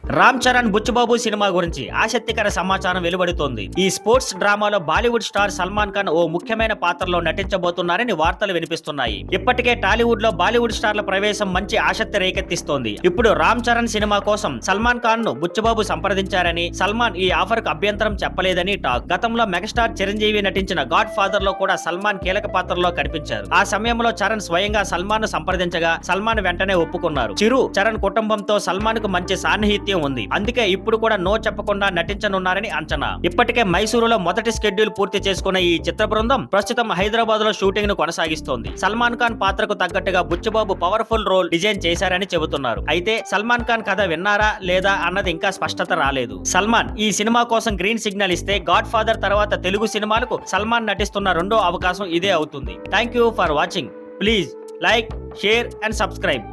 Ram Charan Buchi Babu cinema గురించి ఆసక్తికర సమాచారం వెలువడుతోంది. ఈ స్పోర్ట్స్ డ్రామాలో బాలీవుడ్ స్టార్ సల్మాన్ ఖాన్ ఓ ముఖ్యమైన పాత్రలో నటించబోతున్నారని వార్తలు వినిపిస్తున్నాయి. ఇప్పటికే టాలీవుడ్ లో బాలీవుడ్ స్టార్ల ప్రవేశం మంచి ఆసక్తి రేకెత్తిస్తోంది. ఇప్పుడు రామ్ చరణ్ సినిమా కోసం సల్మాన్ ఖాన్ ను బుచ్చుబాబు సంప్రదించారని, సల్మాన్ ఈ ఆఫర్ కు అభ్యంతరం చెప్పలేదని టాక్. గతంలో మెగాస్టార్ చిరంజీవి నటించిన గాడ్ ఫాదర్ లో కూడా సల్మాన్ కీలక పాత్రలో కనిపించారు. ఆ సమయంలో చరణ్ స్వయంగా సల్మాన్ ను సంప్రదించగా సల్మాన్ వెంటనే ఒప్పుకున్నారు. చిరు చరణ్ కుటుంబంతో సల్మాన్ కు మంచి సాన్నిహిత్యం ఉంది. అందుకే ఇప్పుడు కూడా నో చెప్పకుండా నటించనున్నారని అంచనా. ఇప్పటికే మైసూరులో మొదటి షెడ్యూల్ పూర్తి చేసుకున్న ఈ చిత్ర బృందం ప్రస్తుతం హైదరాబాద్ లో షూటింగ్ ను కొనసాగిస్తోంది. సల్మాన్ ఖాన్ పాత్రకు తగ్గట్టుగా బుచ్చుబాబు పవర్ఫుల్ రోల్ డిజైన్ చేశారని చెబుతున్నారు. అయితే సల్మాన్ ఖాన్ కథ విన్నారా లేదా అన్నది ఇంకా స్పష్టత రాలేదు. సల్మాన్ ఈ సినిమా కోసం గ్రీన్ సిగ్నల్ ఇస్తే గాడ్ ఫాదర్ తర్వాత తెలుగు సినిమాలకు సల్మాన్ నటిస్తున్న రెండో అవకాశం ఇదే అవుతుంది. Thank you for watching. Please like, share and subscribe.